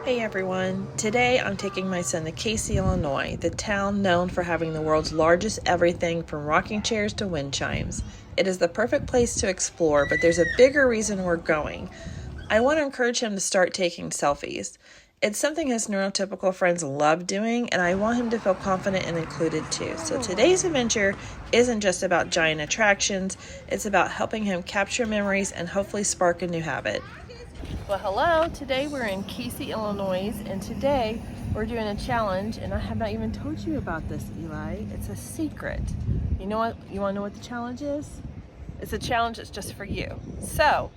Hey everyone, today I'm taking my son to Casey, Illinois, the town known for having the world's largest everything from rocking chairs to wind chimes. It is the perfect place to explore, but there's a bigger reason we're going. I want to encourage him to start taking selfies. It's something his neurotypical friends love doing, and I want him to feel confident and included too. So today's adventure isn't just about giant attractions, it's about helping him capture memories and hopefully spark a new habit. Well, hello. Today we're in Casey, Illinois, and today we're doing a challenge, and I have not even told you about this, Eli. It's a secret. You know what? You want to know what the challenge is? It's a challenge that's just for you. So,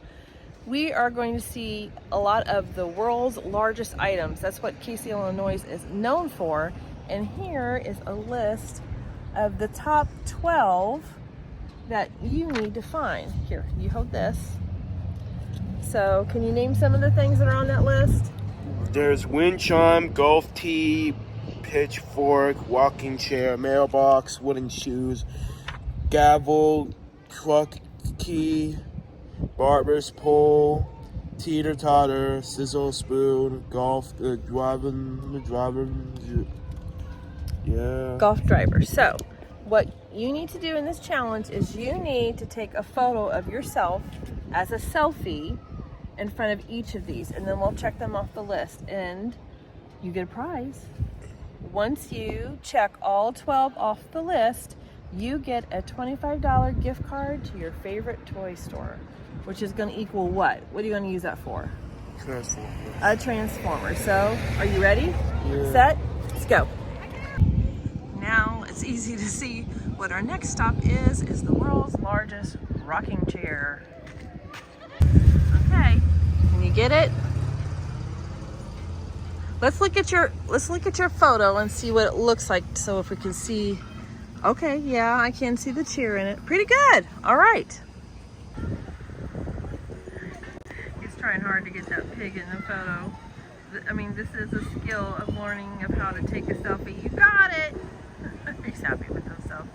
we are going to see a lot of the world's largest items. That's what Casey, Illinois is known for. And here is a list of the top 12 that you need to find. Here, you hold this. So, can you name some of the things that are on that list? There's wind chime, golf tee, pitchfork, walking chair, mailbox, wooden shoes, gavel, truck key, barber's pole, teeter-totter, sizzle spoon, golf driver. Golf driver. So, what you need to do in this challenge is you need to take a photo of yourself as a selfie in front of each of these, and then we'll check them off the list and you get a prize. Once you check all 12 off the list, you get a $25 gift card to your favorite toy store, which is going to equal what? What are you going to use that for? Transformer. A transformer. So, are you ready? Yeah. Set? Let's go. Now it's easy to see what our next stop is the world's largest rocking chair. Okay, can you get it? Let's look at your photo and see what it looks like. So if we can see, okay, yeah, I can see the chair in it. Pretty good. All right. He's trying hard to get that pig in the photo. I mean, this is a skill of learning of how to take a selfie. You got it. He's happy with himself.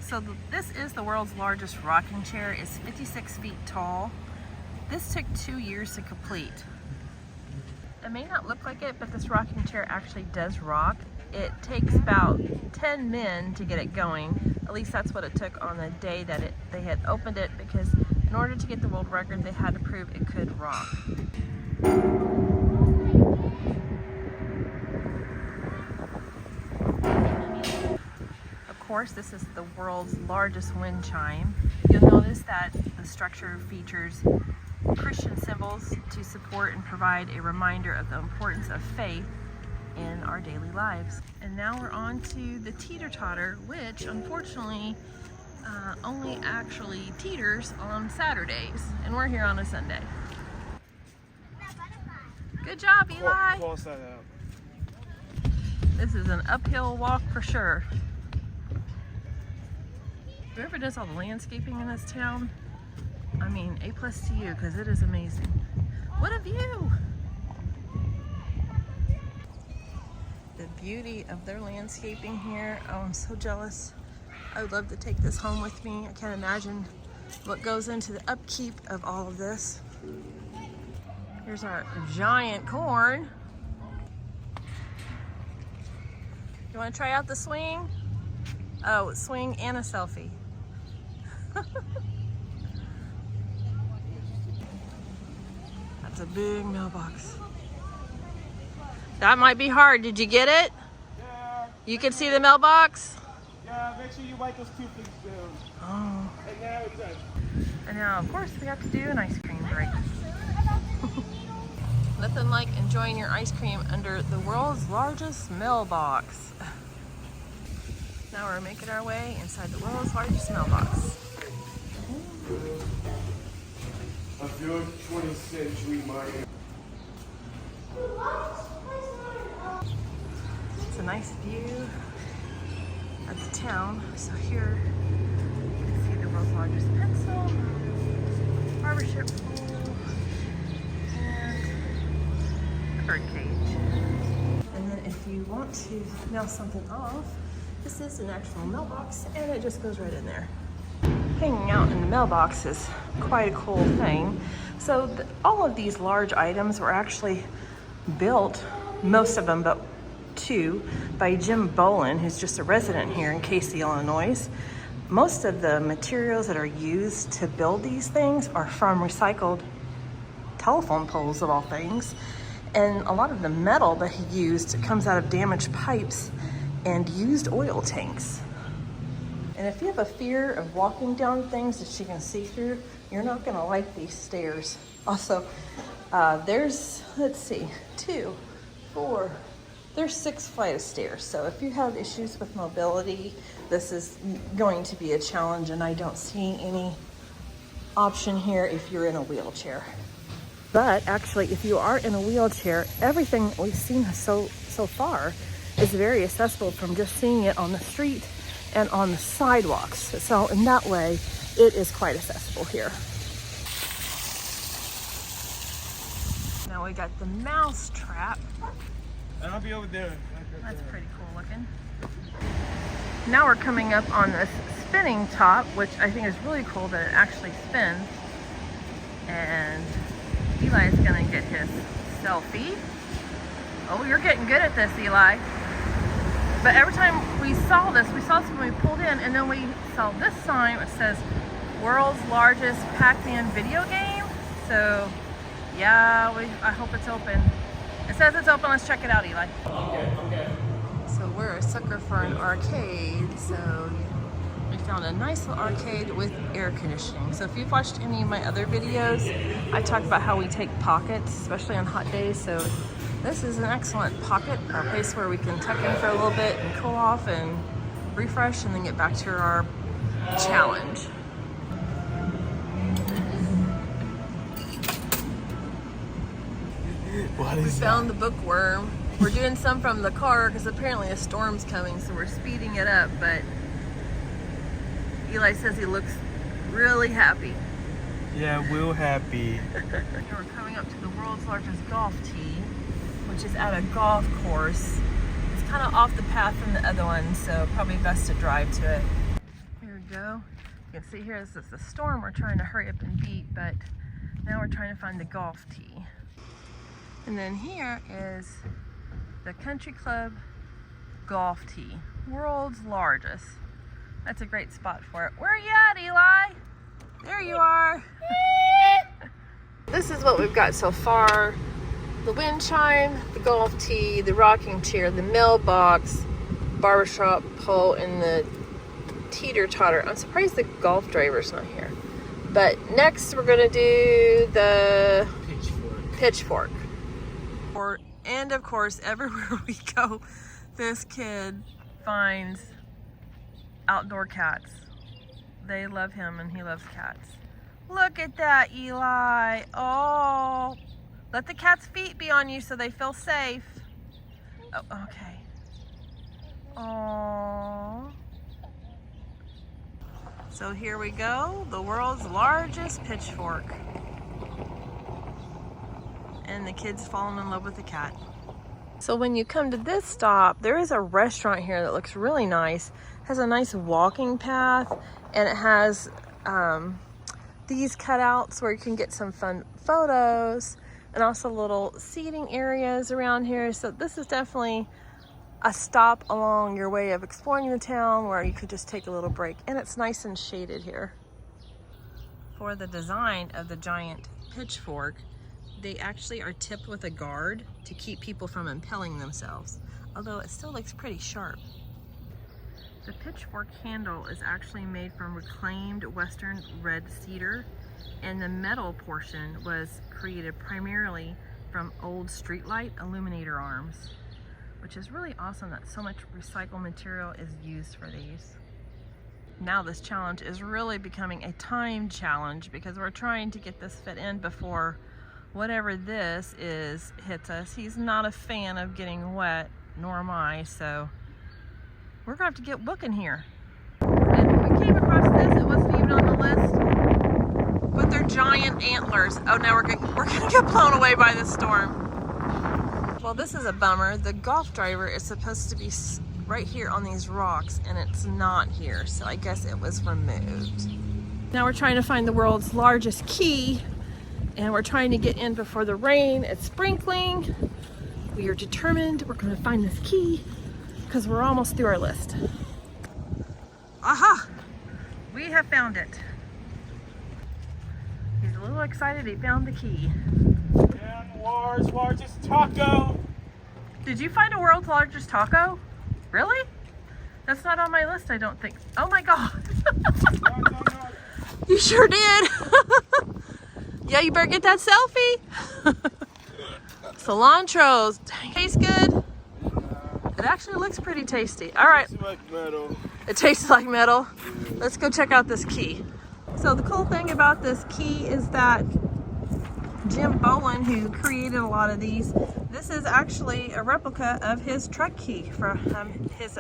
So this is the world's largest rocking chair. It's 56 feet tall. This took 2 years to complete. It may not look like it, but this rocking chair actually does rock. It takes about 10 men to get it going. At least that's what it took on the day that they had opened it, because in order to get the world record, they had to prove it could rock. Of course, this is the world's largest wind chime. You'll notice that the structure features Christian symbols to support and provide a reminder of the importance of faith in our daily lives. And now we're on to the teeter-totter, which unfortunately only actually teeters on Saturdays, and we're here on a Sunday. Good job, Eli. Close that out. This is an uphill walk for sure. Whoever does all the landscaping in this town, I mean, A+ to you, because it is amazing. What a view! The beauty of their landscaping here. Oh, I'm so jealous. I would love to take this home with me. I can't imagine what goes into the upkeep of all of this. Here's our giant corn. You want to try out the swing? Oh, swing and a selfie. That's a big mailbox. That might be hard. Did you get it? Yeah. You can see the mailbox? Yeah, make sure you wipe those 2 things down. Oh. And now it's done. And now, of course, we have to do an ice cream break. Nothing like enjoying your ice cream under the world's largest mailbox. Now we're making our way inside the world's largest mailbox. A good 20th century Miami. It's a nice view of the town. So here you can see the world's largest pencil, barbershop pool, and a bird cage. And then if you want to mail something off, this is an actual mailbox, and it just goes right in there. Hanging out in the mailbox is quite a cool thing. So all of these large items were actually built, most of them but two, by Jim Bolin, who's just a resident here in Casey, Illinois. Most of the materials that are used to build these things are from recycled telephone poles, of all things. And a lot of the metal that he used comes out of damaged pipes and used oil tanks. And if you have a fear of walking down things that you can see through, you're not gonna like these stairs. Also, there's, let's see, 2, 4, there's 6 flights of stairs. So if you have issues with mobility, this is going to be a challenge, and I don't see any option here if you're in a wheelchair. But actually, if you are in a wheelchair, everything we've seen so far is very accessible from just seeing it on the street and on the sidewalks. So in that way, it is quite accessible here. Now we got the mouse trap. And I'll be over there. That's pretty cool looking. Now we're coming up on this spinning top, which I think is really cool that it actually spins. And Eli is gonna get his selfie. Oh, you're getting good at this, Eli. But every time we saw this when we pulled in, and then we saw this sign which says world's largest Pac-Man video game. So yeah, I hope it's open. It says it's open. Let's check it out, Eli. Okay. So we're a sucker for an arcade. So we found a nice little arcade with air conditioning. So if you've watched any of my other videos, I talk about how we take pockets, especially on hot days. So this is an excellent pocket, a place where we can tuck in for a little bit and cool off and refresh and then get back to our challenge. What is We found the bookworm. We're doing some from the car because apparently a storm's coming, so we're speeding it up, but Eli says he looks really happy. Yeah, real happy. We're coming up to the world's largest golf tee, which is at a golf course. It's kind of off the path from the other one, so probably best to drive to it. Here we go. You can see here this is the storm we're trying to hurry up and beat, but now we're trying to find the golf tee. And then here is the Country Club golf tee, world's largest. That's a great spot for it. Where are you at, Eli? There you are. This is what we've got so far. The wind chime, the golf tee, the rocking chair, the mailbox, barbershop pole, and the teeter-totter. I'm surprised the golf driver's not here. But next we're gonna do the pitchfork. And of course, everywhere we go, this kid finds outdoor cats. They love him and he loves cats. Look at that, Eli. Oh, let the cat's feet be on you so they feel safe. Oh, okay. Oh. So here we go, the world's largest pitchfork. And the kid's falling in love with the cat. So when you come to this stop, there is a restaurant here that looks really nice. It has a nice walking path, and it has these cutouts where you can get some fun photos, and also little seating areas around here. So this is definitely a stop along your way of exploring the town where you could just take a little break, and it's nice and shaded here. For the design of the giant pitchfork, they actually are tipped with a guard to keep people from impaling themselves, although it still looks pretty sharp. The pitchfork handle is actually made from reclaimed western red cedar, and the metal portion was created primarily from old streetlight illuminator arms, which is really awesome that so much recycled material is used for these. Now this challenge is really becoming a time challenge because we're trying to get this fit in before whatever this is hits us. He's not a fan of getting wet, nor am I, so we're gonna have to get booking here. And we came across this, it wasn't even on the list, but they're giant antlers. Oh, now we're gonna get blown away by the storm. Well, this is a bummer. The golf driver is supposed to be right here on these rocks, and it's not here, so I guess it was removed. Now we're trying to find the world's largest key, and we're trying to get in before the rain. It's sprinkling. We are determined we're going to find this key because we're almost through our list. Aha! We have found it. He's a little excited he found the key. And world's largest taco. Did you find a world's largest taco? Really? That's not on my list, I don't think. Oh my God. No. You sure did. Yeah, you better get that selfie. Cilantros. Tastes good. It actually looks pretty tasty. All right. It's like metal. It tastes like metal. Let's go check out this key. So the cool thing about this key is that Jim Bolin, who created a lot of these, this is actually a replica of his truck key from his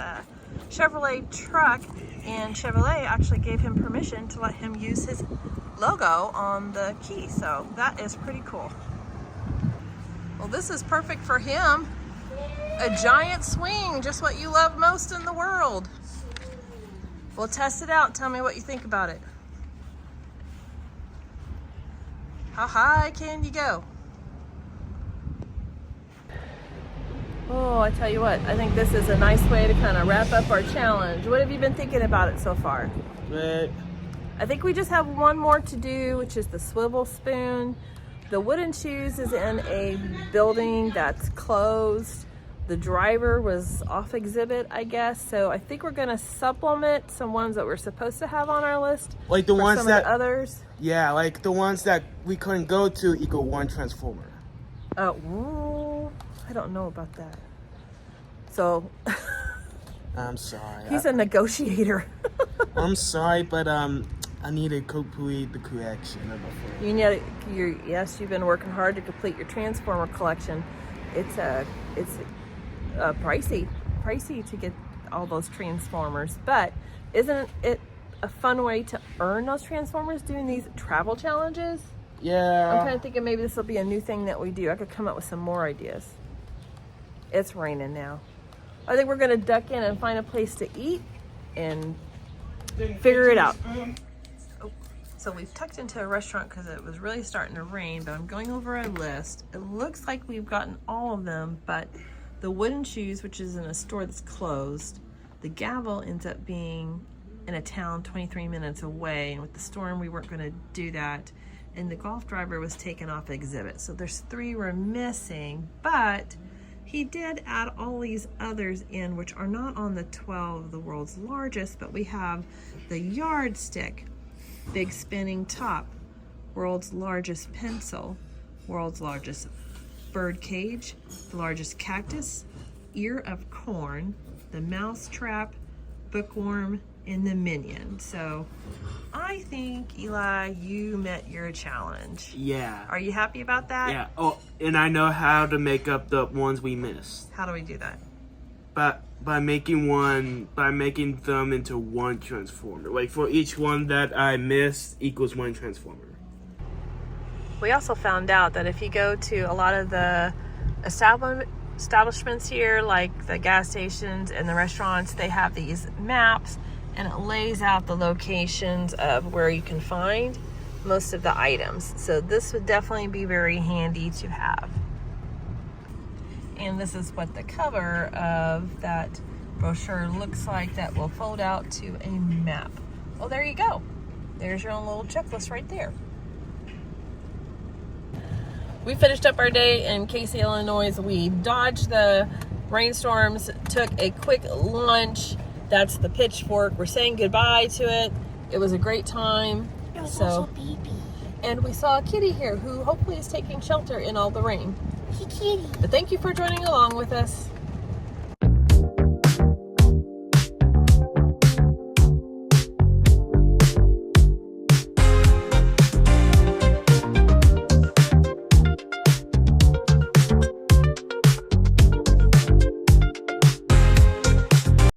Chevrolet truck, and Chevrolet actually gave him permission to let him use his logo on the key, so that is pretty cool. Well, this is perfect for him. A giant swing, just what you love most in the world. Well, test it out. Tell me what you think about it. How high can you go? Oh, I tell you what, I think this is a nice way to kind of wrap up our challenge. What have you been thinking about it so far? Right. I think we just have one more to do, which is the swivel spoon. The wooden shoes is in a building that's closed. The driver was off exhibit, I guess. So I think we're gonna supplement some ones that we're supposed to have on our list. Like the ones some that of the others. Yeah, like the ones that we couldn't go to equal one transformer. Ooh, I don't know about that. So I'm sorry. he's a negotiator. I'm sorry, but I need to complete the collection. You know, yes, you've been working hard to complete your transformer collection. It's pricey to get all those transformers, but isn't it a fun way to earn those transformers doing these travel challenges? Yeah. I'm kind of thinking maybe this will be a new thing that we do. I could come up with some more ideas. It's raining now. I think we're gonna duck in and find a place to eat and figure it out. So we've tucked into a restaurant because it was really starting to rain, but I'm going over our list. It looks like we've gotten all of them, but the wooden shoes, which is in a store that's closed, the gavel ends up being in a town 23 minutes away, and with the storm we weren't going to do that, and the golf driver was taken off exhibit. So there's 3 we're missing, but he did add all these others in, which are not on the 12 of the world's largest, but we have the yardstick, big spinning top, world's largest pencil, world's largest bird cage, the largest cactus, ear of corn, the mouse trap, bookworm, and the minion. So I think, Eli, you met your challenge. Yeah. Are you happy about that? Yeah. Oh, and I know how to make up the ones we missed. How do we do that? But by making them into one transformer. Like for each one that I missed equals one transformer. We also found out that if you go to a lot of the establishments here, like the gas stations and the restaurants, they have these maps and it lays out the locations of where you can find most of the items. So this would definitely be very handy to have. And this is what the cover of that brochure looks like that will fold out to a map. Well, there you go. There's your own little checklist right there. We finished up our day in Casey, Illinois. We dodged the rainstorms, took a quick lunch. That's the pitchfork. We're saying goodbye to it. It was a great time. It was also a baby. And we saw a kitty here who hopefully is taking shelter in all the rain. Kitty. But thank you for joining along with us.